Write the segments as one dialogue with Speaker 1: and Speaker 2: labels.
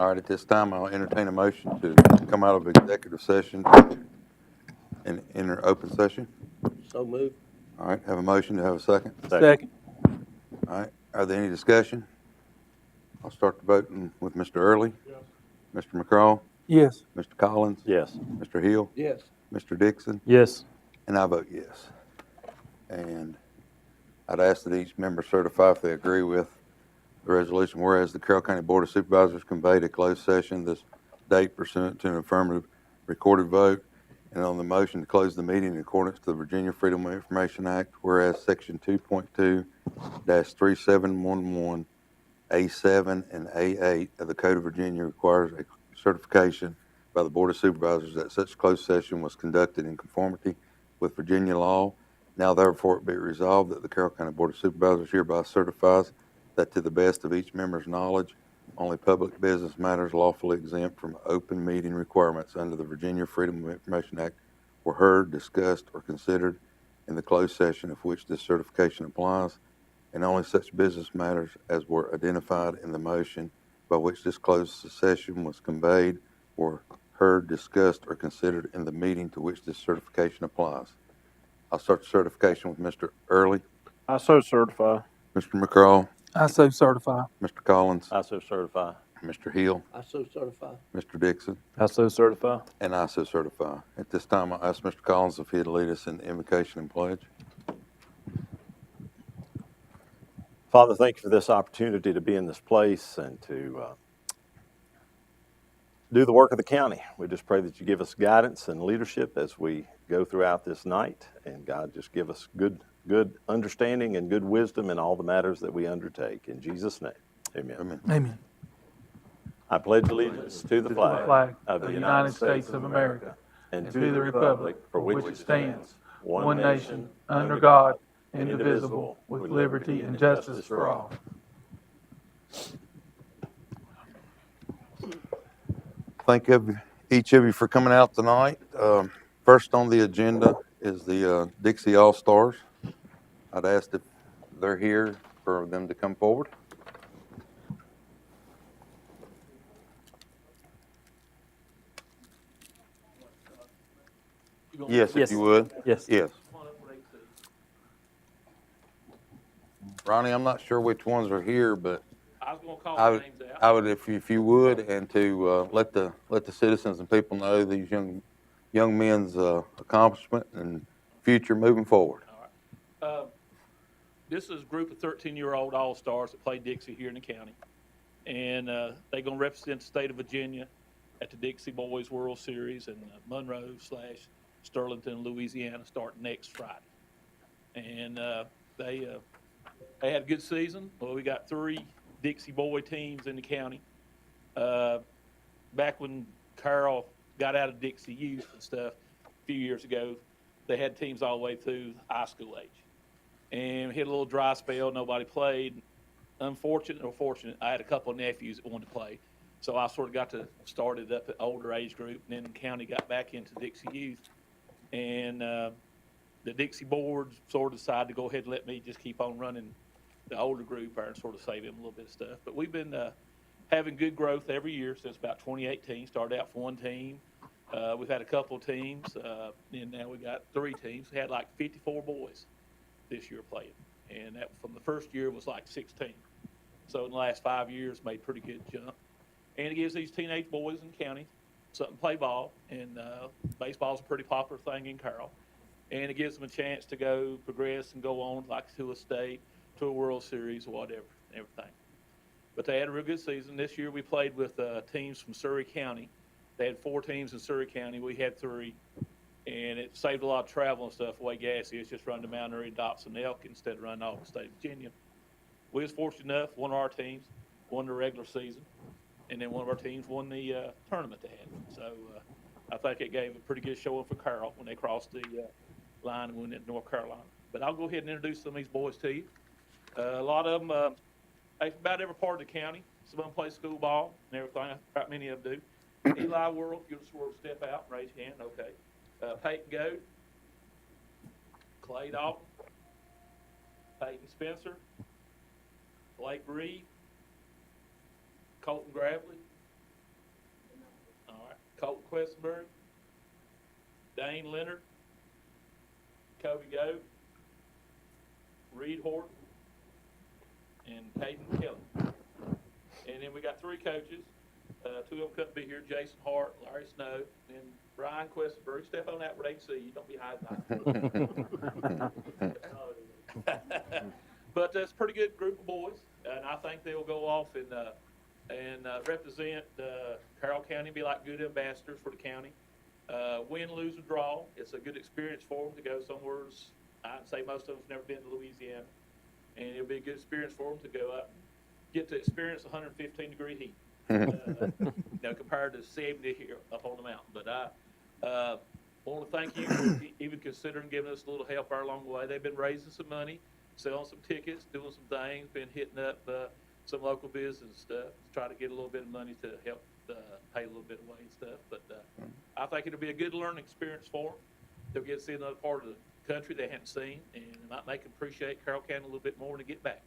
Speaker 1: All right, at this time, I'll entertain a motion to come out of executive session and enter open session.
Speaker 2: So moved.
Speaker 1: All right, have a motion to have a second.
Speaker 3: Second.
Speaker 1: All right, are there any discussion? I'll start the voting with Mr. Early.
Speaker 3: Yes.
Speaker 1: Mr. McCraw,
Speaker 3: Yes.
Speaker 1: Mr. Collins,
Speaker 4: Yes.
Speaker 1: Mr. Hill,
Speaker 2: Yes.
Speaker 1: Mr. Dixon,
Speaker 3: Yes.
Speaker 1: and I vote yes. And I'd ask that each member certify if they agree with the resolution, whereas the Carroll County Board of Supervisors conveyed a closed session this date pursuant to an affirmative recorded vote, and on the motion to close the meeting in accordance to the Virginia Freedom of Information Act, whereas Section 2.2-3711 A7 and A8 of the Code of Virginia requires a certification by the Board of Supervisors that such closed session was conducted in conformity with Virginia law. Now therefore it be resolved that the Carroll County Board of Supervisors hereby certifies that to the best of each member's knowledge, only public business matters lawfully exempt from open meeting requirements under the Virginia Freedom of Information Act were heard, discussed, or considered in the closed session of which this certification applies, and only such business matters as were identified in the motion by which this closed session was conveyed were heard, discussed, or considered in the meeting to which this certification applies. I'll start the certification with Mr. Early,
Speaker 3: I so certify.
Speaker 1: Mr. McCraw,
Speaker 3: I so certify.
Speaker 1: Mr. Collins,
Speaker 4: I so certify.
Speaker 1: Mr. Hill,
Speaker 2: I so certify.
Speaker 1: Mr. Dixon,
Speaker 3: I so certify.
Speaker 1: and I so certify. At this time, I'll ask Mr. Collins if he'd lead us in the invocation and pledge.
Speaker 4: Father, thank you for this opportunity to be in this place and to do the work of the county. We just pray that you give us guidance and leadership as we go throughout this night. And God, just give us good understanding and good wisdom in all the matters that we undertake. In Jesus' name, amen.
Speaker 1: Amen.
Speaker 3: Amen.
Speaker 4: I pledge allegiance to the flag
Speaker 3: of the United States of America
Speaker 4: and
Speaker 3: to the republic for which it stands, one nation, under God, indivisible, with liberty and justice for all.
Speaker 1: Thank each of you for coming out tonight. First on the agenda is the Dixie All-Stars. I'd ask if they're here for them to come forward. Yes, if you would.
Speaker 3: Yes.
Speaker 1: Yes. Ronnie, I'm not sure which ones are here, but
Speaker 5: I was going to call
Speaker 1: I
Speaker 5: the
Speaker 1: would,
Speaker 5: names out.
Speaker 1: I would, if you would, and to let the citizens and people know these young men's accomplishment and future moving forward.
Speaker 5: All right. This is a group of 13-year-old All-Stars that play Dixie here in the county. And they're going to represent the state of Virginia at the Dixie Boys World Series in Monroe/Sterlington, Louisiana, starting next Friday. And they had a good season. Well, we got 3 Dixie boy teams in the county. Back when Carroll got out of Dixie youth and stuff a few years ago, they had teams all the way through high school age. And we hit a little dry spell, nobody played. Unfortunate or fortunate, I had a couple of nephews that wanted to play. So I sort of got to start it up at older age group, and then the county got back into Dixie youth. And the Dixie board sort of decided to go ahead and let me just keep on running the older group there and sort of save them a little bit of stuff. But we've been having good growth every year since about 2018. Started out for 1 team. We've had a couple of teams, and now we got 3 teams. We had like 54 boys this year playing, and that from the first year was like 16. So in the last 5 years, made pretty good jump. And it gives these teenage boys in the county something to play ball, and baseball's a pretty popular thing in Carroll. And it gives them a chance to go progress and go on like to a state, to a World Series, or whatever, everything. But they had a real good season. This year we played with teams from Surry County. They had 4 teams in Surry County. We had 3. And it saved a lot of travel and stuff. The way gas is, just run to Mount Airy, Dobson, Elk instead of running off the state of Virginia. We was fortunate enough, one of our teams won the regular season, and then one of our teams won the tournament they had. So I think it gave a pretty good showing for Carroll when they crossed the line and went into North Carolina. But I'll go ahead and introduce some of these boys to you. A lot of them, about every part of the county. Some of them play school ball and everything. About many of them do. Eli Worrell, you'll just sort of step out, raise your hand. Okay. Peyton Goat, Clay Dalton, Peyton Spencer, Blake Reed, Colton Gravely, Colton Questenberry, Dane Leonard, Kobe Goat, Reed Horton, and Caden Kelly. And then we got 3 coaches. 2 of them couldn't be here, Jason Hart, Larry Snow, and Brian Questenberry. Step on that where they can see you. Don't be hiding behind. But it's a pretty good group of boys, and I think they'll go off and represent Carroll County and be like good ambassadors for the county. Win, lose, or draw, it's a good experience for them to go somewhere. I'd say most of them's never been to Louisiana, and it'll be a good experience for them to go up and get to experience 115-degree heat. Compared to 70 here up on the mountain. But I want to thank you for even considering giving us a little help there along the way. They've been raising some money, selling some tickets, doing some things, been hitting up some local business and stuff to try to get a little bit of money to help pay a little bit away and stuff. But I think it'll be a good learning experience for them. They'll get to see another part of the country they haven't seen, and it might make them appreciate Carroll County a little bit more when they get back.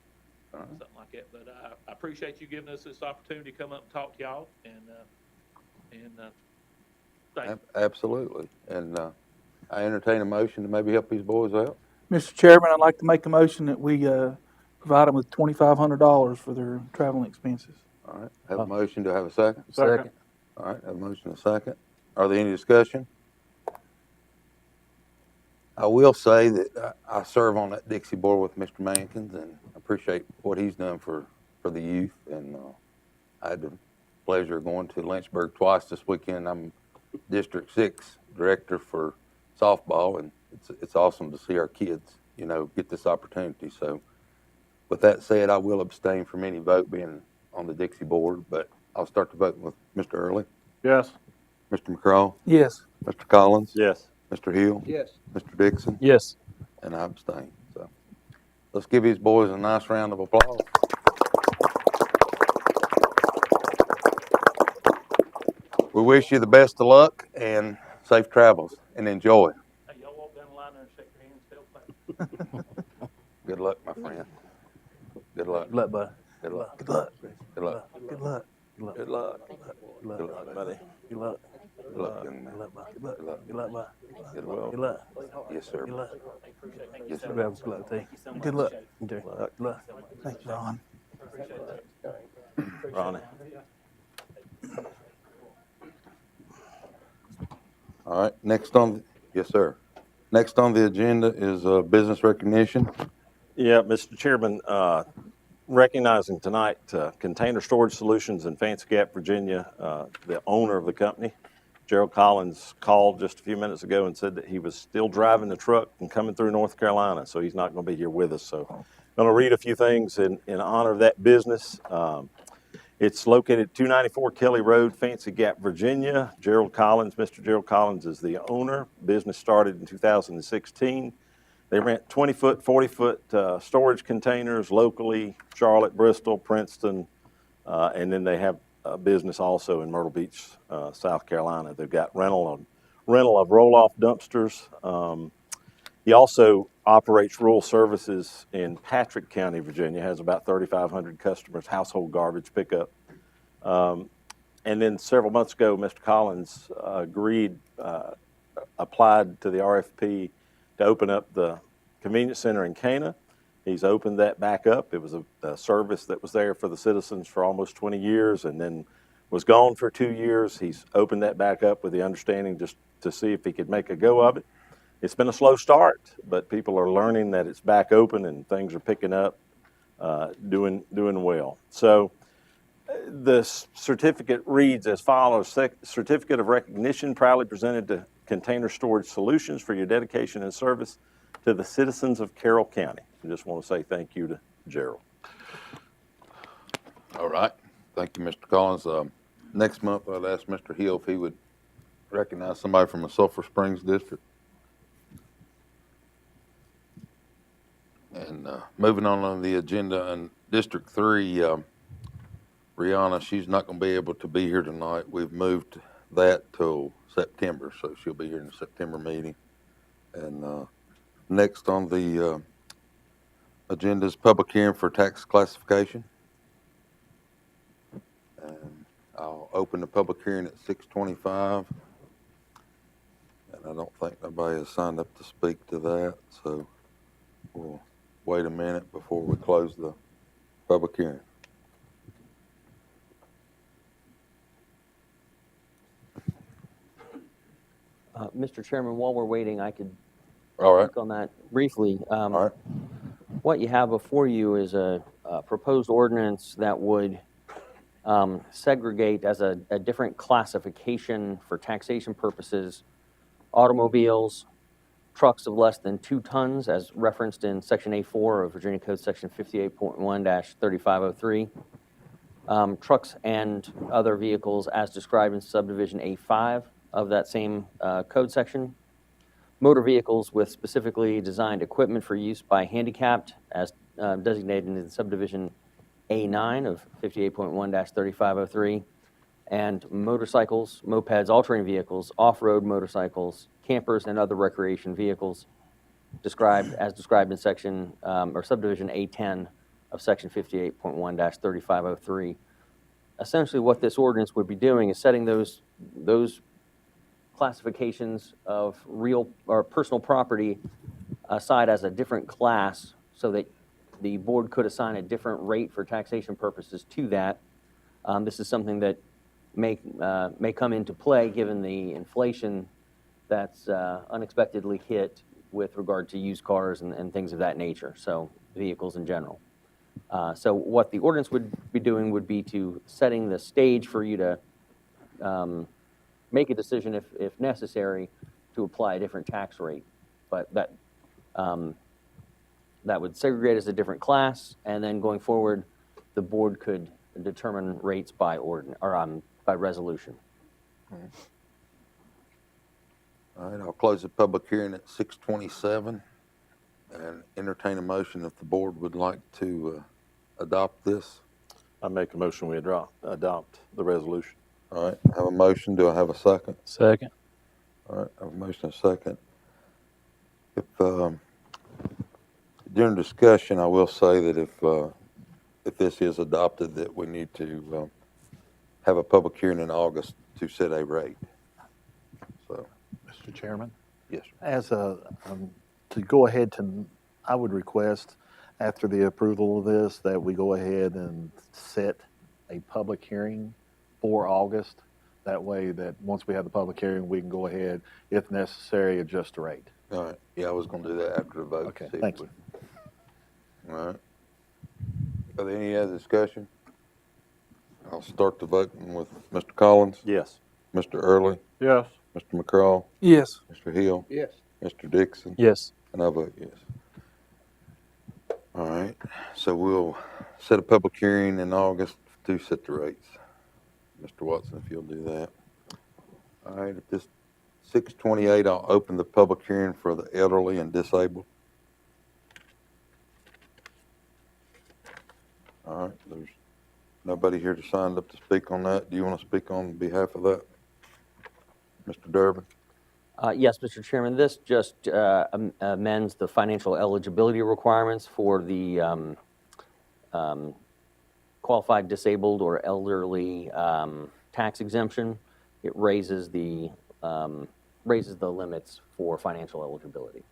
Speaker 5: Something like that. But I appreciate you giving us this opportunity to come up and talk to y'all. And thank you.
Speaker 1: Absolutely. And I entertain a motion to maybe help these boys out.
Speaker 3: Mr. Chairman, I'd like to make a motion that we provide them with $2,500 for their traveling expenses.
Speaker 1: All right. Have a motion. Do I have a second?
Speaker 3: Second.
Speaker 1: All right. Have a motion and a second. Are there any discussion? I will say that I serve on that Dixie board with Mr. Mankins, and I appreciate what he's done for the youth. And I had the pleasure of going to Lynchburg twice this weekend. I'm District 6 director for softball, and it's awesome to see our kids, get this opportunity. So with that said, I will abstain from any vote being on the Dixie board, but I'll start the voting with Mr. Early,
Speaker 3: Yes.
Speaker 1: Mr. McCraw,
Speaker 3: Yes.
Speaker 1: Mr. Collins,
Speaker 4: Yes.
Speaker 1: Mr. Hill,
Speaker 2: Yes.
Speaker 1: Mr. Dixon,
Speaker 3: Yes.
Speaker 1: and I abstain. So let's give these boys a nice round of applause. We wish you the best of luck and safe travels, and enjoy.
Speaker 5: Hey, y'all walk down the line there and shake your hands, tell thanks.
Speaker 1: Good luck, my friend. Good luck.
Speaker 3: Good luck, bud.
Speaker 1: Good luck.
Speaker 3: Good luck.
Speaker 1: Good luck.
Speaker 3: Good luck. Good luck.
Speaker 1: Good luck.
Speaker 3: Good luck.
Speaker 1: Good luck, buddy.
Speaker 3: Good luck.
Speaker 1: Good luck, young man.
Speaker 3: Good luck, bud. Good luck.
Speaker 1: Good luck.
Speaker 3: Good luck, bud.
Speaker 1: Good luck.
Speaker 3: Good luck.
Speaker 1: Yes, sir.
Speaker 3: Good luck.
Speaker 1: Yes, sir.
Speaker 3: Good luck to you. Good luck. Good luck. Thank you, Ron.
Speaker 4: Ronnie.
Speaker 1: All right. Yes, sir. Next on the agenda is business recognition.
Speaker 4: Yeah, Mr. Chairman, recognizing tonight Container Storage Solutions in Fancy Gap, Virginia, the owner of the company, Gerald Collins, called just a few minutes ago and said that he was still driving the truck and coming through North Carolina, so he's not going to be here with us. So I'm going to read a few things in honor of that business. It's located at 294 Kelly Road, Fancy Gap, Virginia. Gerald Collins, Mr. Gerald Collins is the owner. Business started in 2016. They rent 20-foot, 40-foot storage containers locally, Charlotte, Bristol, Princeton, and then they have a business also in Myrtle Beach, South Carolina. They've got rental of roll-off dumpsters. He also operates rural services in Patrick County, Virginia, has about 3,500 customers, household garbage pickup. And then several months ago, Mr. Collins applied to the RFP to open up the convenience center in Cana. He's opened that back up. It was a service that was there for the citizens for almost 20 years and then was gone for 2 years. He's opened that back up with the understanding just to see if he could make a go of it. It's been a slow start, but people are learning that it's back open and things are picking up, doing well. So the certificate reads as follows: Certificate of Recognition proudly presented to Container Storage Solutions for your dedication and service to the citizens of Carroll County. I just want to say thank you to Gerald.
Speaker 1: All right. Thank you, Mr. Collins. Next month, I'd ask Mr. Hill if he would recognize somebody from the Sulphur Springs district. And moving on the agenda, in District 3, Rihanna, she's not going to be able to be here tonight. We've moved that till September, so she'll be here in the September meeting. And next on the agenda is public hearing for tax classification. And I'll open the public hearing at 6:25. And I don't think nobody has signed up to speak to that, so we'll wait a minute before we close the public hearing.
Speaker 6: Mr. Chairman, while we're waiting, I could
Speaker 1: All right,
Speaker 6: speak on that briefly.
Speaker 1: all right.
Speaker 6: What you have before you is a proposed ordinance that would segregate as a different classification for taxation purposes automobiles, trucks of less than 2 tons, as referenced in Section A4 of Virginia Code Section 58.1-3503. Trucks and other vehicles as described in subdivision A5 of that same code section. Motor vehicles with specifically designed equipment for use by handicapped as designated in subdivision A9 of 58.1-3503. And motorcycles, mopeds, all-terrain vehicles, off-road motorcycles, campers, and other recreation vehicles described in section or subdivision A10 of section 58.1-3503. Essentially, what this ordinance would be doing is setting those classifications of real or personal property aside as a different class, so that the board could assign a different rate for taxation purposes to that. This is something that may come into play given the inflation that's unexpectedly hit with regard to used cars and things of that nature, so vehicles in general. So what the ordinance would be doing would be to setting the stage for you to make a decision if necessary to apply a different tax rate. But that would segregate as a different class, and then going forward, the board could determine rates by by resolution.
Speaker 1: All right, I'll close the public hearing at 6:27 and entertain a motion if the board would like to adopt this.
Speaker 4: I make a motion we adopt the resolution.
Speaker 1: All right, I have a motion. Do I have a second?
Speaker 3: Second.
Speaker 1: All right, I have a motion and a second. If during discussion, I will say that if this is adopted, that we need to have a public hearing in August to set a rate. So,
Speaker 7: Mr. Chairman,
Speaker 4: Yes, sir.
Speaker 7: as to go ahead I would request after the approval of this that we go ahead and set a public hearing for August. That way that once we have the public hearing, we can go ahead, if necessary, adjust the rate.
Speaker 1: all right, yeah, I was going to do that after the vote.
Speaker 7: Okay,
Speaker 1: See if
Speaker 7: thank
Speaker 1: we-
Speaker 7: you.
Speaker 1: All right. Are there any other discussion? I'll start the voting with Mr. Collins,
Speaker 4: Yes.
Speaker 1: Mr. Early,
Speaker 3: Yes.
Speaker 1: Mr. McCraw,
Speaker 3: Yes.
Speaker 1: Mr. Hill,
Speaker 2: Yes.
Speaker 1: Mr. Dixon,
Speaker 3: Yes.
Speaker 1: and I vote yes. All right, so we'll set a public hearing in August to set the rates. Mr. Watson, if you'll do that. All right, at this 6:28, I'll open the public hearing for the elderly and disabled. All right, there's nobody here to sign up to speak on that. Do you want to speak on behalf of that? Mr. Durbin?
Speaker 6: Yes, Mr. Chairman, this just amends the financial eligibility requirements for the qualified disabled or elderly tax exemption. It raises the limits for financial eligibility.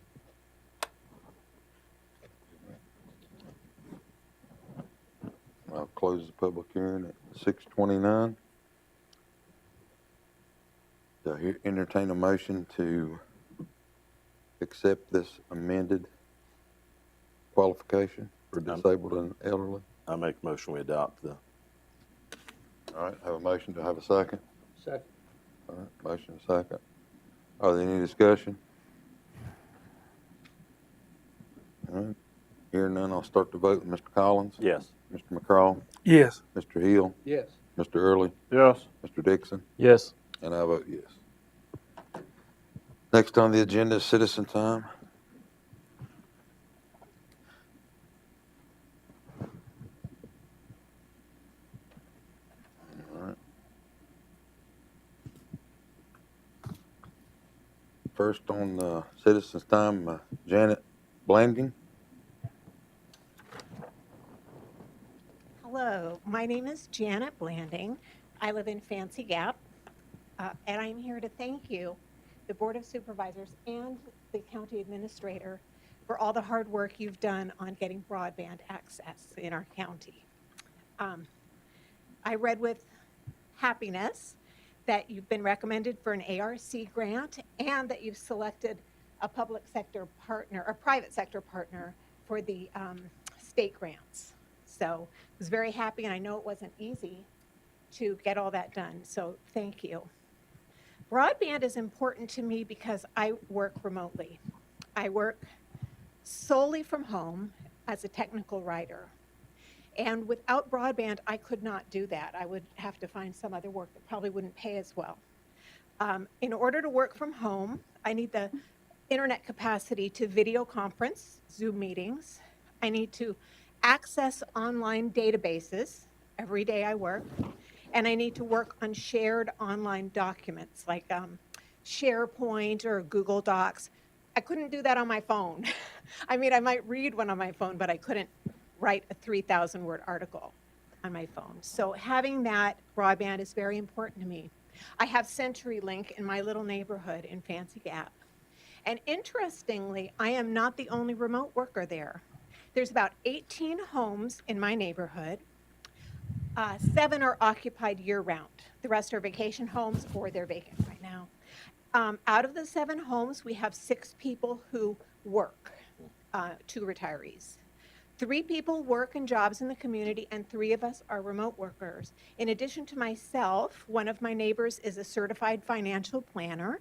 Speaker 1: I'll close the public hearing at 6:29. Do I entertain a motion to accept this amended qualification for disabled and elderly?
Speaker 4: I make a motion we adopt the.
Speaker 1: All right, have a motion. Do I have a second?
Speaker 2: Second.
Speaker 1: All right, motion and second. Are there any discussion? All right, hearing none, I'll start the vote with Mr. Collins,
Speaker 4: Yes.
Speaker 1: Mr. McCraw,
Speaker 3: Yes.
Speaker 1: Mr. Hill,
Speaker 2: Yes.
Speaker 1: Mr. Early,
Speaker 3: Yes.
Speaker 1: Mr. Dixon,
Speaker 3: Yes.
Speaker 1: and I vote yes. Next on the agenda is citizen time. All right. First on citizens time, Janet Blanding.
Speaker 8: Hello, my name is Janet Blanding. I live in Fancy Gap, and I'm here to thank you, the Board of Supervisors and the county administrator, for all the hard work you've done on getting broadband access in our county. I read with happiness that you've been recommended for an ARC grant and that you've selected a public sector partner, a private sector partner for the state grants. So I was very happy, and I know it wasn't easy to get all that done, so thank you. Broadband is important to me because I work remotely. I work solely from home as a technical writer. And without broadband, I could not do that. I would have to find some other work that probably wouldn't pay as well. In order to work from home, I need the internet capacity to video conference, Zoom meetings. I need to access online databases every day I work. And I need to work on shared online documents like SharePoint or Google Docs. I couldn't do that on my phone. I mean, I might read one on my phone, but I couldn't write a 3,000-word article on my phone. So having that broadband is very important to me. I have CenturyLink in my little neighborhood in Fancy Gap. And interestingly, I am not the only remote worker there. There's about 18 homes in my neighborhood. 7 are occupied year-round. The rest are vacation homes or they're vacant right now. Out of the 7 homes, we have 6 people who work, 2 retirees. 3 people work in jobs in the community, and 3 of us are remote workers. In addition to myself, one of my neighbors is a certified financial planner,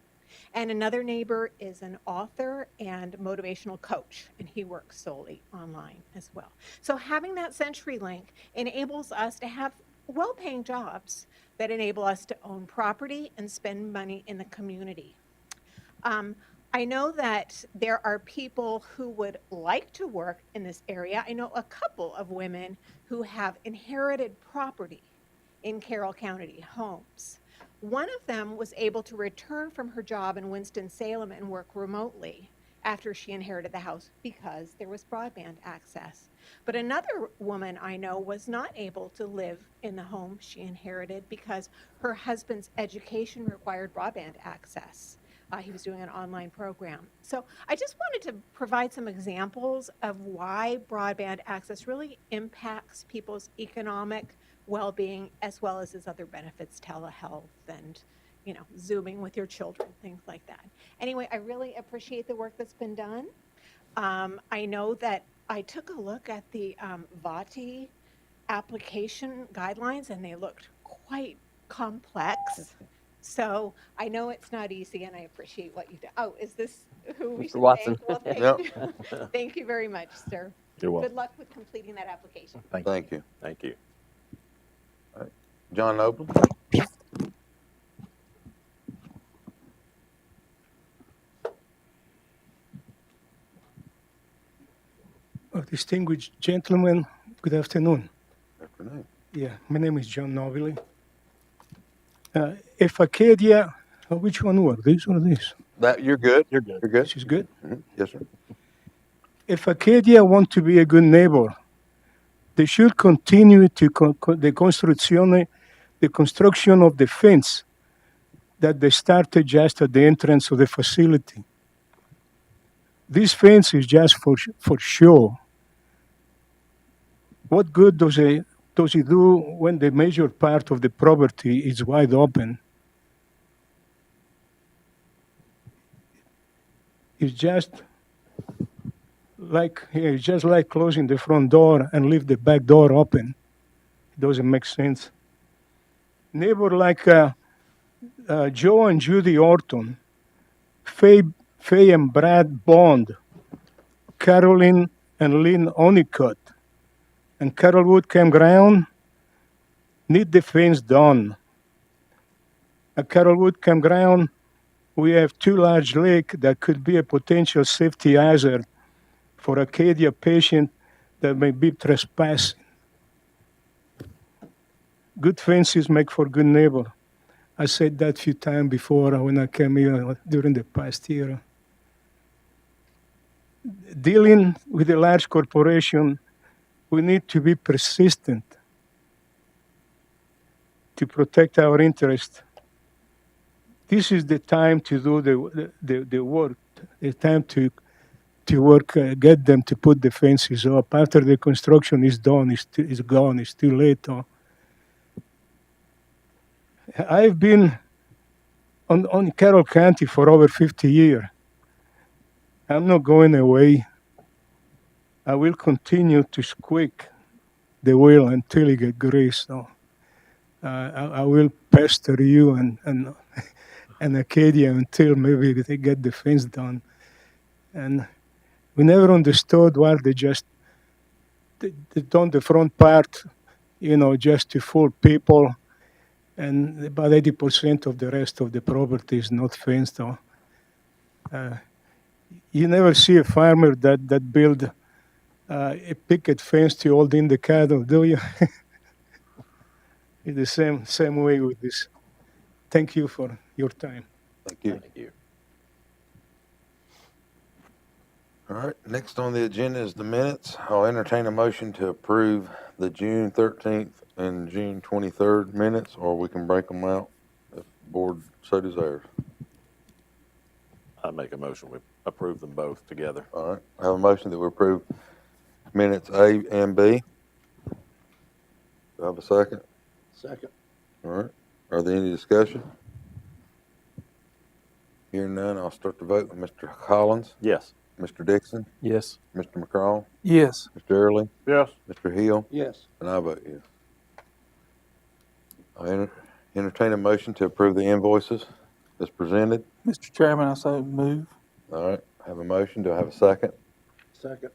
Speaker 8: and another neighbor is an author and motivational coach, and he works solely online as well. So having that CenturyLink enables us to have well-paying jobs that enable us to own property and spend money in the community. I know that there are people who would like to work in this area. I know a couple of women who have inherited property in Carroll County, homes. One of them was able to return from her job in Winston-Salem and work remotely after she inherited the house because there was broadband access. But another woman I know was not able to live in the home she inherited because her husband's education required broadband access. He was doing an online program. So I just wanted to provide some examples of why broadband access really impacts people's economic well-being as well as its other benefits, telehealth and, you know, Zooming with your children, things like that. Anyway, I really appreciate the work that's been done. I know that I took a look at the VATI application guidelines and they looked quite complex. So I know it's not easy, and I appreciate what you do. Oh, is this who we
Speaker 6: Mr.
Speaker 8: should
Speaker 6: Watson.
Speaker 8: thank? Well, thank
Speaker 1: Yep.
Speaker 8: you. Thank you very much, sir.
Speaker 4: You're welcome.
Speaker 8: Good luck with completing that application.
Speaker 1: Thank you.
Speaker 4: Thank you.
Speaker 1: John Noble?
Speaker 9: Distinguished gentlemen, good afternoon.
Speaker 1: Afternoon.
Speaker 9: Yeah, my name is John Nobili. If Acadia, which one were this or this?
Speaker 1: You're good.
Speaker 7: You're good.
Speaker 1: You're good?
Speaker 9: This is good.
Speaker 1: Mhm. Yes, sir.
Speaker 9: If Acadia want to be a good neighbor, they should continue to the construction of the fence that they started just at the entrance of the facility. This fence is just for show. What good does it do when the major part of the property is wide open? It's just like closing the front door and leave the back door open. It doesn't make sense. Neighbor like Joe and Judy Orton, Faye and Brad Bond, Carolyn and Lynn Honeycutt, and Carrollwood Campground need the fence done. At Carrollwood Campground, we have 2 large lakes that could be a potential safety hazard for Acadia patients that may be trespassing. Good fences make for good neighbor. I said that a few times before when I came here during the past year. Dealing with a large corporation, we need to be persistent. to protect our interest, this is the time to do the work, the time to work, get them to put the fences up. After the construction is done, it's gone, it's too late. I've been on Carroll County for over 50 years. I'm not going away. I will continue to squeak the wheel until it gets grease. So, I will pester you and Acadia until maybe they get the fence done. And we never understood why they done the front part, just to fool people. And about 80% of the rest of the property is not fenced. You never see a farmer that build a picket fence to hold in the cattle, do you? It's the same way with this. Thank you for your time.
Speaker 1: Thank you.
Speaker 4: Thank you.
Speaker 1: All right, next on the agenda is the minutes. I'll entertain a motion to approve the June 13th and June 23rd minutes, or we can break them out if the board so desires.
Speaker 4: I make a motion, we approve them both together.
Speaker 1: All right, I have a motion that we approve minutes A and B. Do I have a second?
Speaker 2: Second.
Speaker 1: All right, are there any discussion? Hearing none, I'll start the vote with Mr. Collins,
Speaker 4: Yes.
Speaker 1: Mr. Dixon,
Speaker 3: Yes.
Speaker 1: Mr. McCraw,
Speaker 3: Yes.
Speaker 1: Mr. Early,
Speaker 3: Yes.
Speaker 1: Mr. Hill,
Speaker 2: Yes.
Speaker 1: and I vote yes. I entertain a motion to approve the invoices as presented.
Speaker 3: Mr. Chairman, I so move.
Speaker 1: All right, I have a motion. Do I have a second?
Speaker 2: Second.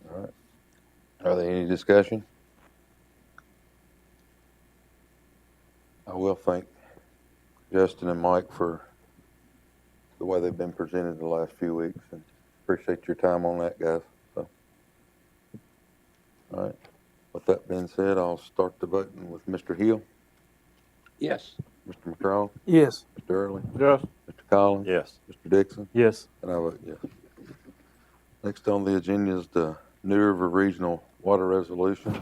Speaker 1: All right. Are there any discussion? I will thank Justin and Mike for the way they've been presented the last few weeks, and appreciate your time on that, guys. So, all right. With that being said, I'll start the voting with Mr. Hill,
Speaker 2: Yes.
Speaker 1: Mr. McCraw,
Speaker 3: Yes.
Speaker 1: Mr. Early,
Speaker 3: Yes.
Speaker 1: Mr. Collins,
Speaker 4: Yes.
Speaker 1: Mr. Dixon,
Speaker 3: Yes.
Speaker 1: and I vote yes. Next on the agenda is the New River Regional Water Resolution.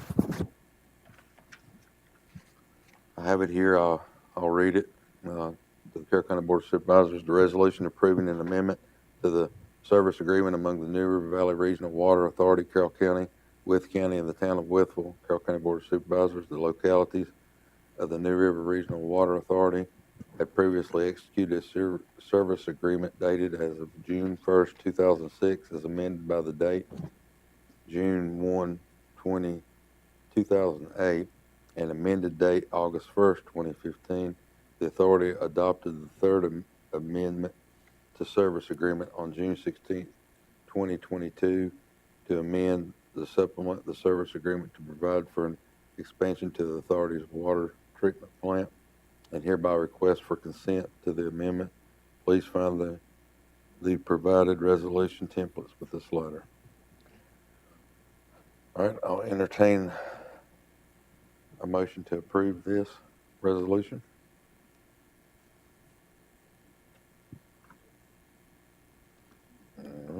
Speaker 1: I have it here. I'll read it. To the Carroll County Board of Supervisors, the resolution approving an amendment to the service agreement among the New River Valley Regional Water Authority, Carroll County, Wythe County, and the town of Wytheville. Carroll County Board of Supervisors, the localities of the New River Regional Water Authority had previously executed a service agreement dated as of June 1st, 2006, as amended by the date June 1, 2008, and amended date August 1st, 2015. The authority adopted the third amendment to service agreement on June 16th, 2022, to amend the supplement the service agreement to provide for an expansion to the authority's water treatment plant, and hereby request for consent to the amendment. Please find the provided resolution templates with this letter. All right, I'll entertain a motion to approve this resolution.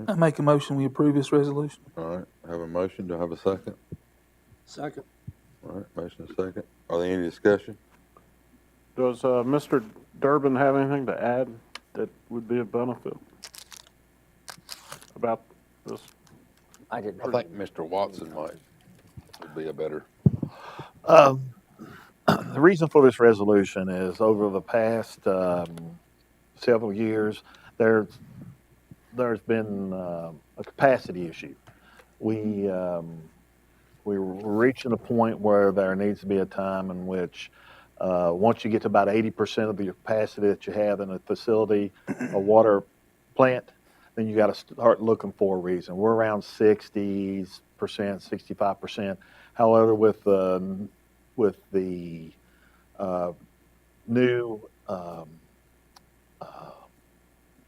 Speaker 3: I make a motion, we approve this resolution.
Speaker 1: All right, I have a motion. Do I have a second?
Speaker 2: Second.
Speaker 1: All right, motion is second. Are there any discussion?
Speaker 10: Does Mr. Durbin have anything to add that would be a benefit about this?
Speaker 6: I didn't.
Speaker 1: I think Mr. Watson would be a better.
Speaker 7: The reason for this resolution is over the past several years, there's been a capacity issue. We're reaching a point where there needs to be a time in which once you get to about 80% of the capacity that you have in a facility, a water plant, then you got to start looking for a reason. We're around 60%, 65%. However, with the new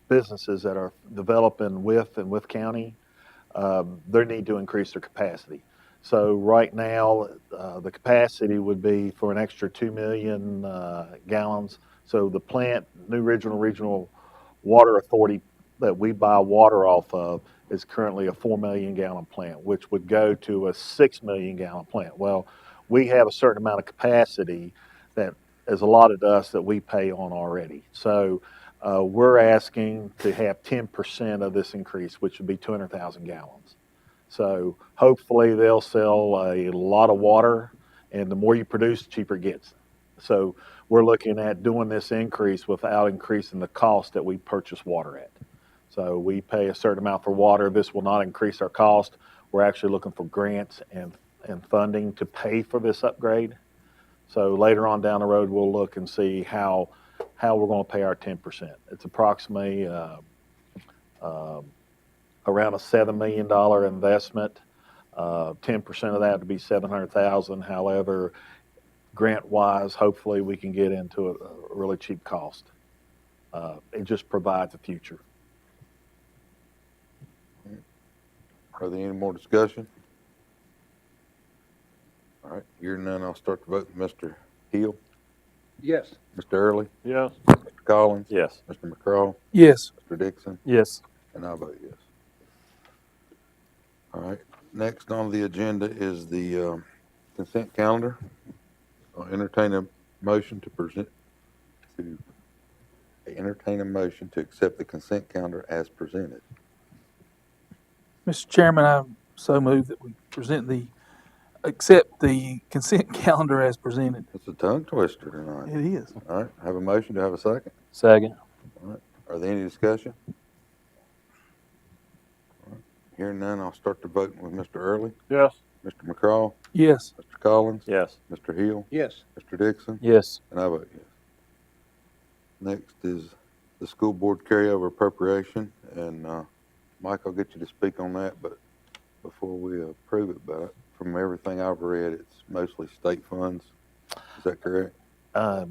Speaker 7: businesses that are developing Wythe County, they need to increase their capacity. So right now, the capacity would be for an extra 2 million gallons. So the plant, New Regional Water Authority that we buy water off of is currently a 4 million gallon plant, which would go to a 6 million gallon plant. Well, we have a certain amount of capacity that is allotted to us that we pay on already. So we're asking to have 10% of this increase, which would be 200,000 gallons. So hopefully they'll sell a lot of water, and the more you produce, the cheaper it gets. So we're looking at doing this increase without increasing the cost that we purchase water at. So we pay a certain amount for water. This will not increase our cost. We're actually looking for grants and funding to pay for this upgrade. So later on down the road, we'll look and see how we're going to pay our 10%. It's approximately around a $7 million investment. 10% of that would be $700,000. However, grant-wise, hopefully we can get into a really cheap cost. It just provides a future.
Speaker 1: Are there any more discussion? All right, hearing none, I'll start the vote with Mr. Hill,
Speaker 2: Yes.
Speaker 1: Mr. Early,
Speaker 10: Yes.
Speaker 1: Mr. Collins,
Speaker 4: Yes.
Speaker 1: Mr. McCraw,
Speaker 3: Yes.
Speaker 1: Mr. Dixon,
Speaker 3: Yes.
Speaker 1: and I vote yes. All right, next on the agenda is the consent calendar. I'll entertain a motion to accept the consent calendar as presented.
Speaker 3: Mr. Chairman, I so move that we accept the consent calendar as presented.
Speaker 1: It's a tongue twister tonight.
Speaker 3: It is.
Speaker 1: All right, have a motion, to have a second?
Speaker 6: Second.
Speaker 1: All right, are there any discussion? All right, hearing none, I'll start the voting with Mr. Early,
Speaker 10: Yes.
Speaker 1: Mr. McCraw,
Speaker 3: Yes.
Speaker 1: Mr. Collins,
Speaker 4: Yes.
Speaker 1: Mr. Hill,
Speaker 2: Yes.
Speaker 1: Mr. Dixon,
Speaker 6: Yes.
Speaker 1: and I vote yes. Next is the school board carryover appropriation, and Mike, I'll get you to speak on that, but before we approve it, but from everything I've read, it's mostly state funds. Is that correct?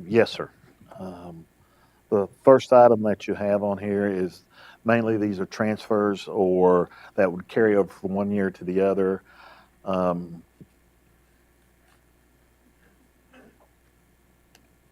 Speaker 7: Yes, sir. The first item that you have on here is mainly these are transfers or that would carry over from one year to the other.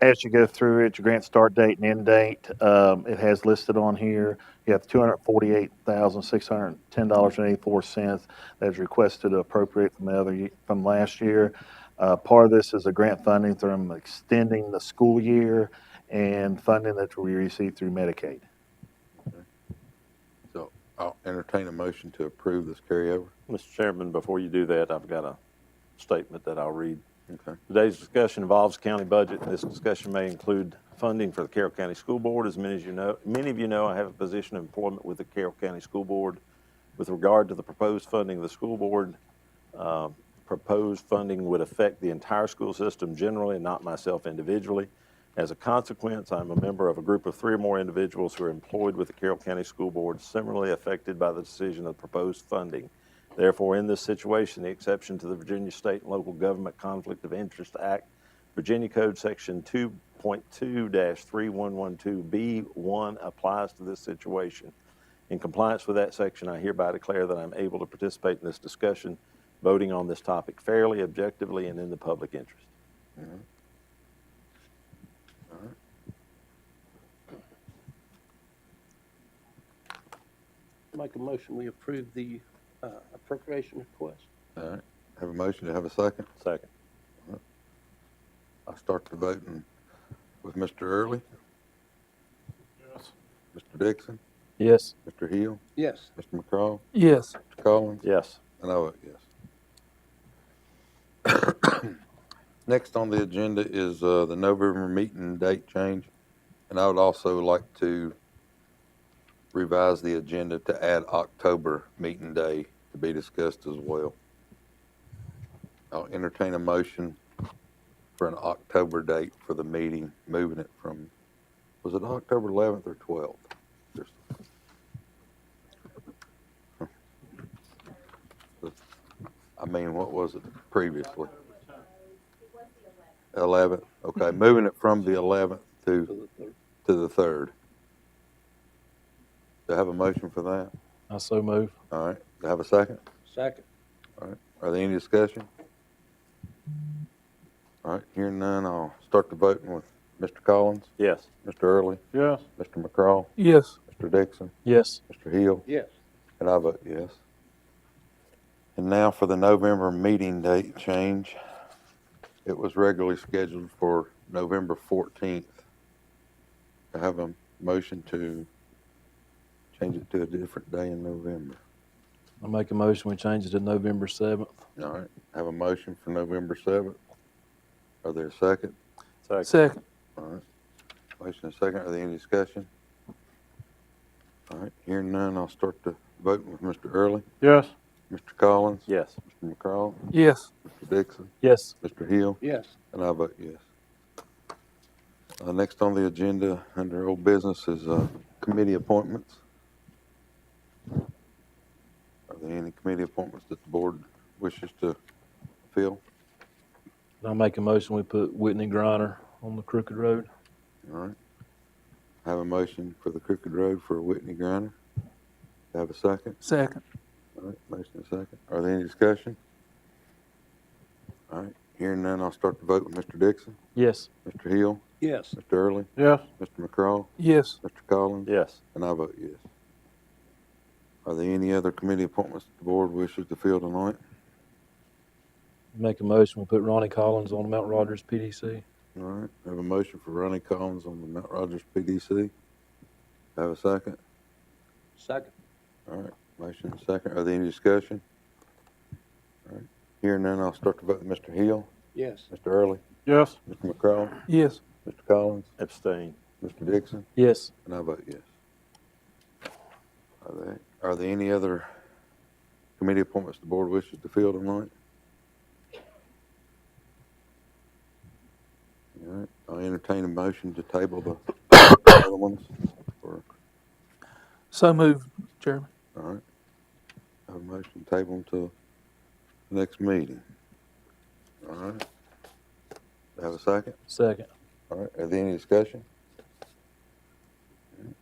Speaker 7: As you go through it, your grant start date and end date, it has listed on here. You have $248,610.84 that is requested to appropriate from last year. Part of this is a grant funding from extending the school year and funding that we receive through Medicaid.
Speaker 1: So I'll entertain a motion to approve this carryover.
Speaker 4: Mr. Chairman, before you do that, I've got a statement that I'll read.
Speaker 1: Okay.
Speaker 4: Today's discussion involves county budget. This discussion may include funding for the Carroll County School Board. As many of you know, I have a position of employment with the Carroll County School Board. With regard to the proposed funding of the school board, proposed funding would affect the entire school system generally, not myself individually. As a consequence, I'm a member of a group of 3 or more individuals who are employed with the Carroll County School Board, similarly affected by the decision of proposed funding. Therefore, in this situation, the exception to the Virginia State and Local Government Conflict of Interest Act, Virginia Code Section 2.2-3112B1 applies to this situation. In compliance with that section, I hereby declare that I'm able to participate in this discussion, voting on this topic fairly, objectively, and in the public interest.
Speaker 1: Mm-hmm. All right.
Speaker 2: Make a motion, we approve the appropriation request.
Speaker 1: All right, have a motion, to have a second?
Speaker 4: Second.
Speaker 1: I'll start the voting with Mr. Early,
Speaker 10: Yes.
Speaker 1: Mr. Dixon,
Speaker 6: Yes.
Speaker 1: Mr. Hill,
Speaker 2: Yes.
Speaker 1: Mr. McCraw,
Speaker 3: Yes.
Speaker 1: Mr. Collins,
Speaker 4: Yes.
Speaker 1: and I vote yes. Next on the agenda is the November meeting date change, and I would also like to revise the agenda to add October meeting day to be discussed as well. I'll entertain a motion for an October date for the meeting, moving it from, was it October 11th or 12th? I mean, what was it previously? 11th, okay, moving it from the 11th to the 3rd. Do I have a motion for that?
Speaker 6: I so move.
Speaker 1: All right, do I have a second?
Speaker 2: Second.
Speaker 1: All right, are there any discussion? All right, hearing none, I'll start the voting with Mr. Collins,
Speaker 4: Yes.
Speaker 1: Mr. Early,
Speaker 10: Yes.
Speaker 1: Mr. McCraw,
Speaker 3: Yes.
Speaker 1: Mr. Dixon,
Speaker 6: Yes.
Speaker 1: Mr. Hill,
Speaker 2: Yes.
Speaker 1: and I vote yes. And now for the November meeting date change. It was regularly scheduled for November 14th. I have a motion to change it to a different day in November.
Speaker 3: I make a motion, we change it to November 7th.
Speaker 1: All right, I have a motion for November 7th. Are there a second?
Speaker 3: Second.
Speaker 1: All right, motion and second. Are there any discussion? All right, hearing none, I'll start the voting with Mr. Early,
Speaker 10: Yes.
Speaker 1: Mr. Collins,
Speaker 4: Yes.
Speaker 1: Mr. McCraw,
Speaker 3: Yes.
Speaker 1: Mr. Dixon,
Speaker 3: Yes.
Speaker 1: Mr. Hill,
Speaker 2: Yes.
Speaker 1: and I vote yes. Next on the agenda, under old business, is committee appointments. Are there any committee appointments that the board wishes to fill?
Speaker 3: I make a motion, we put Whitney Griner on the Crooked Road.
Speaker 1: All right. I have a motion for the Crooked Road for Whitney Griner. Do I have a second?
Speaker 3: Second.
Speaker 1: All right, motion and second. Are there any discussion? All right, hearing none, I'll start the vote with Mr. Dixon,
Speaker 3: Yes.
Speaker 1: Mr. Hill,
Speaker 2: Yes.
Speaker 1: Mr. Early,
Speaker 10: Yes.
Speaker 1: Mr. McCraw,
Speaker 3: Yes.
Speaker 1: Mr. Collins,
Speaker 4: Yes.
Speaker 1: and I vote yes. Are there any other committee appointments the board wishes to fill tonight?
Speaker 3: Make a motion, we put Ronnie Collins on the Mount Rogers PDC.
Speaker 1: All right, I have a motion for Ronnie Collins on the Mount Rogers PDC. Have a second?
Speaker 2: Second.
Speaker 1: All right, motion and second. Are there any discussion? All right, hearing none, I'll start the vote with Mr. Hill,
Speaker 2: Yes.
Speaker 1: Mr. Early,
Speaker 10: Yes.
Speaker 1: Mr. McCraw,
Speaker 3: Yes.
Speaker 1: Mr. Collins,
Speaker 4: Abstain.
Speaker 1: Mr. Dixon,
Speaker 3: Yes.
Speaker 1: and I vote yes. Are there any other committee appointments the board wishes to fill tonight? All right, I'll entertain a motion to table the other ones.
Speaker 3: So moved, Chairman.
Speaker 1: All right, I have a motion to table until the next meeting. All right. Do I have a second?
Speaker 3: Second.
Speaker 1: All right, are there any discussion? All right.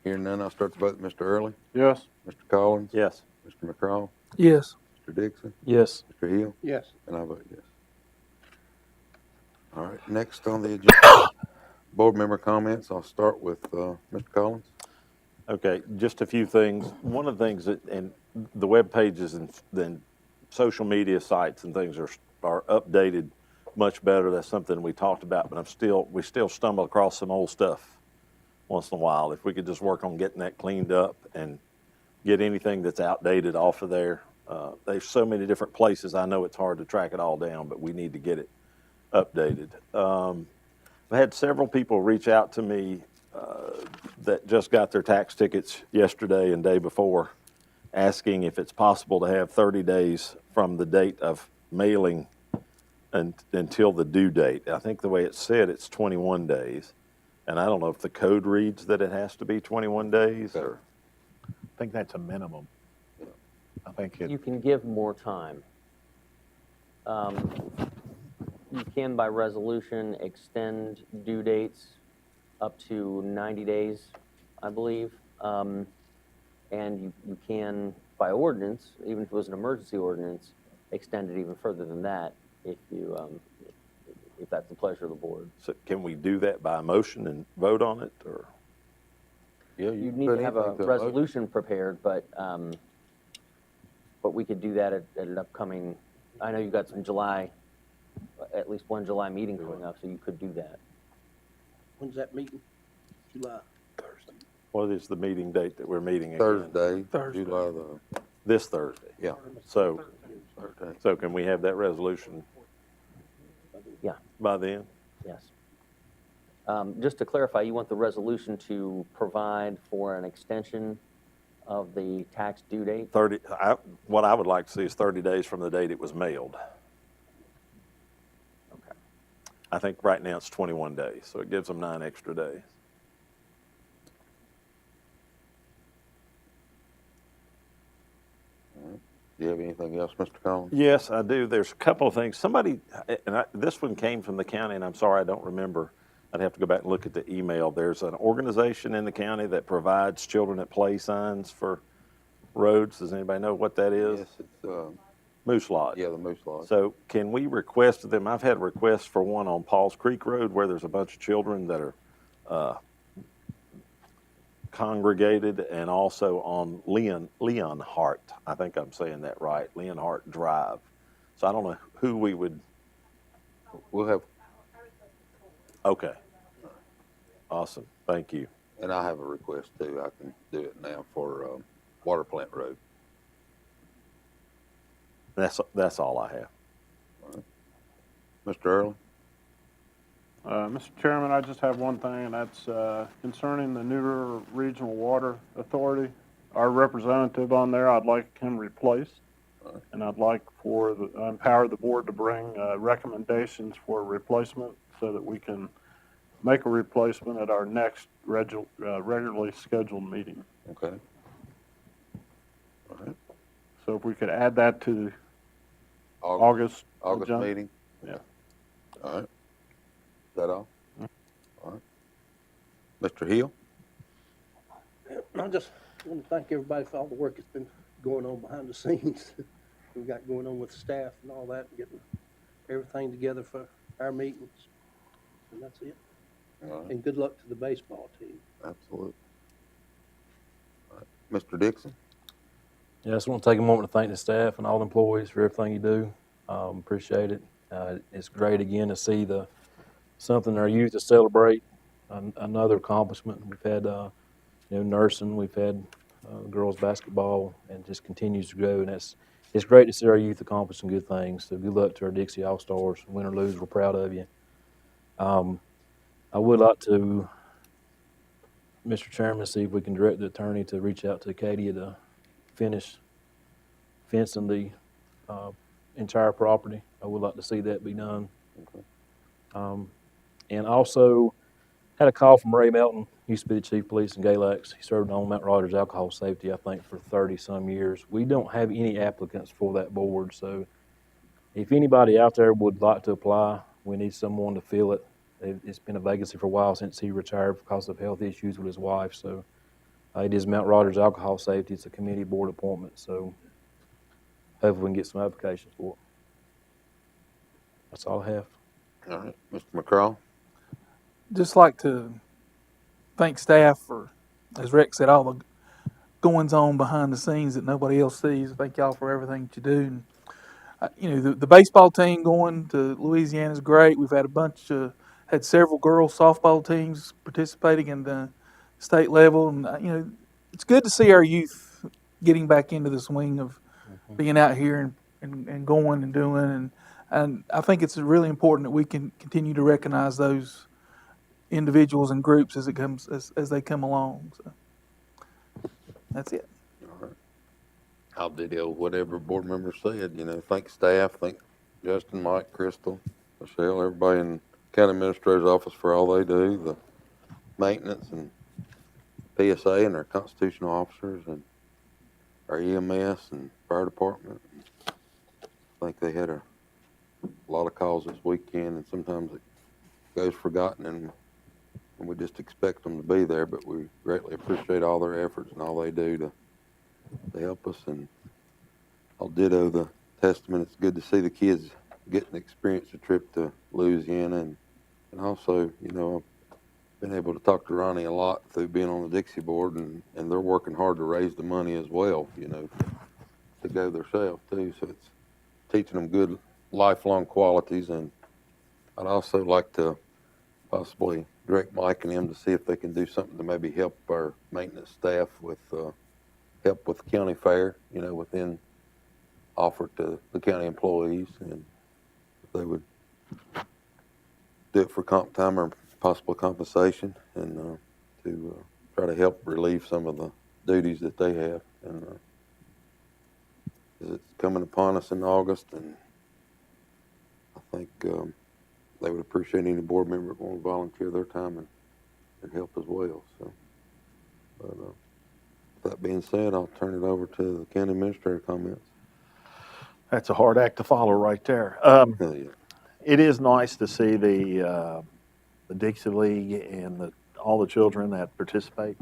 Speaker 1: Hearing none, I'll start the vote with Mr. Early,
Speaker 10: Yes.
Speaker 1: Mr. Collins,
Speaker 4: Yes.
Speaker 1: Mr. McCraw,
Speaker 3: Yes.
Speaker 1: Mr. Dixon,
Speaker 3: Yes.
Speaker 1: Mr. Hill,
Speaker 2: Yes.
Speaker 1: and I vote yes. All right, next on the agenda, board member comments. I'll start with Mr. Collins.
Speaker 4: Okay, just a few things. One of the things that, and the web pages and then social media sites and things are updated much better. That's something we talked about, but we still stumble across some old stuff once in a while. If we could just work on getting that cleaned up and get anything that's outdated off of there. There's so many different places. I know it's hard to track it all down, but we need to get it updated. I had several people reach out to me that just got their tax tickets yesterday and day before, asking if it's possible to have 30 days from the date of mailing until the due date. I think the way it's said, it's 21 days. And I don't know if the code reads that it has to be 21 days or.
Speaker 7: I think that's a minimum. I think it,
Speaker 6: You can give more time. You can, by resolution, extend due dates up to 90 days, I believe. And you can, by ordinance, even if it was an emergency ordinance, extend it even further than that if that's the pleasure of the board.
Speaker 4: So can we do that by motion and vote on it, or?
Speaker 1: Yeah,
Speaker 6: You need to have a resolution prepared, but we could do that at an upcoming, I know you've got some July, at least one July meeting coming up, so you could do that.
Speaker 2: When's that meeting? July.
Speaker 3: Thursday.
Speaker 4: What is the meeting date that we're meeting again?
Speaker 1: Thursday,
Speaker 3: Thursday.
Speaker 1: July
Speaker 4: This Thursday.
Speaker 1: yeah,
Speaker 4: So
Speaker 1: Thursday.
Speaker 4: can we have that resolution
Speaker 6: Yeah,
Speaker 4: by then?
Speaker 6: yes. Just to clarify, you want the resolution to provide for an extension of the tax due date?
Speaker 4: What I would like to see is 30 days from the date it was mailed.
Speaker 6: Okay.
Speaker 4: I think right now it's 21 days, so it gives them 9 extra days.
Speaker 1: Do you have anything else, Mr. Collins?
Speaker 4: Yes, I do. There's a couple of things. This one came from the county, and I'm sorry I don't remember. I'd have to go back and look at the email. There's an organization in the county that provides children at play signs for roads. Does anybody know what that is?
Speaker 1: Yes, it's,
Speaker 4: Moose Lodge.
Speaker 1: yeah, the Moose Lodge.
Speaker 4: So can we request of them? I've had requests for one on Paul's Creek Road where there's a bunch of children that are congregated, and also on Leonhart. I think I'm saying that right, Leonhart Drive. So I don't know who we would.
Speaker 1: We'll have,
Speaker 4: Okay. Awesome. Thank you.
Speaker 1: And I have a request too. I can do it now for Water Plant Road.
Speaker 4: That's all I have.
Speaker 1: Mr. Early?
Speaker 10: Mr. Chairman, I just have one thing, and that's concerning the New River Regional Water Authority. Our representative on there, I'd like him replaced, and I'd like for empower the board to bring recommendations for a replacement so that we can make a replacement at our next regularly scheduled meeting.
Speaker 1: Okay. All right.
Speaker 10: So if we could add that to August agenda.
Speaker 1: Meeting?
Speaker 10: Yeah.
Speaker 1: All right. Is that all? All right. Mr. Hill?
Speaker 2: I just want to thank everybody for all the work that's been going on behind the scenes. We've got going on with staff and all that, getting everything together for our meetings. And that's it.
Speaker 1: All right.
Speaker 2: And good luck to the baseball team.
Speaker 1: Absolutely. All right. Mr. Dixon?
Speaker 3: Yeah, I just want to take a moment to thank the staff and all the employees for everything you do. Appreciate it. It's great again to see something our youth to celebrate, another accomplishment. We've had nursing, we've had girls basketball, and just continues to grow. And it's great to see our youth accomplishing good things. So good luck to our Dixie All-Stars. Win or lose, we're proud of you. I would like to, Mr. Chairman, see if we can direct the attorney to reach out to Acadia to finish fencing the entire property. I would like to see that be done.
Speaker 1: Okay.
Speaker 3: And also had a call from Ray Melton, used to be the chief of police in Galax. He served on Mount Rogers Alcohol Safety, I think, for 30-some years. We don't have any applicants for that board, so if anybody out there would like to apply, we need someone to fill it. It's been a vacancy for a while since he retired because of health issues with his wife. So it is Mount Rogers Alcohol Safety. It's a committee board appointment. So hopefully we can get some applications for it. That's all I have.
Speaker 1: All right. Mr. McCraw?
Speaker 11: Just like to thank staff for, as Rex said, all the goings on behind the scenes that nobody else sees. Thank y'all for everything that you do. And, the baseball team going to Louisiana is great. We've had several girls softball teams participating in the state level, and it's good to see our youth getting back into the swing of being out here and going and doing, and I think it's really important that we can continue to recognize those individuals and groups as they come along. So that's it.
Speaker 1: All right. I'll ditto whatever board member said. Thank staff, thank Justin, Mike, Crystal, Michelle, everybody in county administrator's office for all they do, the maintenance and PSA and our constitutional officers and our EMS and fire department. I think they had a lot of calls this weekend, and sometimes it goes forgotten, and we just expect them to be there, but we greatly appreciate all their efforts and all they do to help us. And I'll ditto the testament. It's good to see the kids getting to experience a trip to Louisiana, and also, I've been able to talk to Ronnie a lot through being on the Dixie board, and they're working hard to raise the money as well, to go themselves too. So it's teaching them good lifelong qualities. And I'd also like to possibly direct Mike and him to see if they can do something to maybe help our maintenance staff with help with the county fair, within offer to the county employees, and if they would do it for comp time or possible compensation, and to try to help relieve some of the duties that they have. And it's coming upon us in August, and I think they would appreciate any board member that want to volunteer their time and help as well. So, but with that being said, I'll turn it over to the county administrator comments.
Speaker 7: That's a hard act to follow right there.
Speaker 1: Yeah.
Speaker 7: It is nice to see the Dixie League and all the children that participate.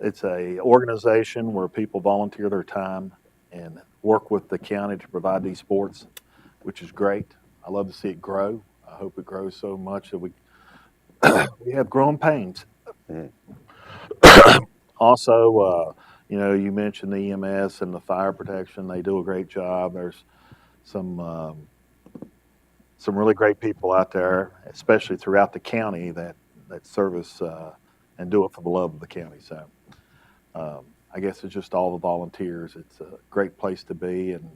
Speaker 7: It's a organization where people volunteer their time and work with the county to provide these sports, which is great. I love to see it grow. I hope it grows so much that we have growing pains. Also, you mentioned the EMS and the fire protection. They do a great job. There's some some really great people out there, especially throughout the county that service and do it for the love of the county. So I guess it's just all the volunteers. It's a great place to be, and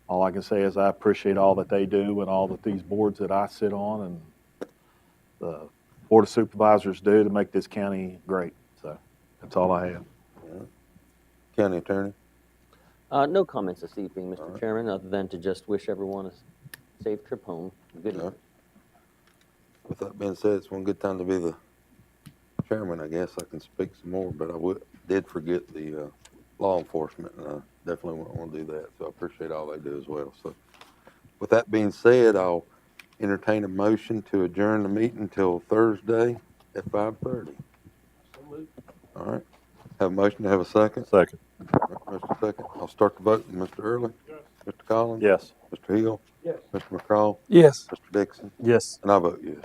Speaker 7: all I can say is I appreciate all that they do and all that these boards that I sit on and the Board of Supervisors do to make this county great. So that's all I have.
Speaker 1: County Attorney?
Speaker 6: No comments this evening, Mr.
Speaker 1: right.
Speaker 6: Chairman, other than to just wish everyone a safe trip home. Good
Speaker 1: Yeah.
Speaker 6: evening.
Speaker 1: With that being said, it's one good time to be the chairman, I guess. I can speak some more, but I did forget the law enforcement, and I definitely wouldn't want to do that, so I appreciate all they do as well. So with that being said, I'll entertain a motion to adjourn the meeting until Thursday at 5:30. All right. Have a motion to have a second?
Speaker 4: Second.
Speaker 1: Mr. Second. I'll start the vote. Mr. Early? Yes. Mr. Collins?
Speaker 4: Yes.
Speaker 1: Mr. Hill?
Speaker 9: Yes.
Speaker 1: Mr. McCraw?
Speaker 11: Yes.
Speaker 1: Mr. Dixon?
Speaker 3: Yes.
Speaker 1: And I vote yes.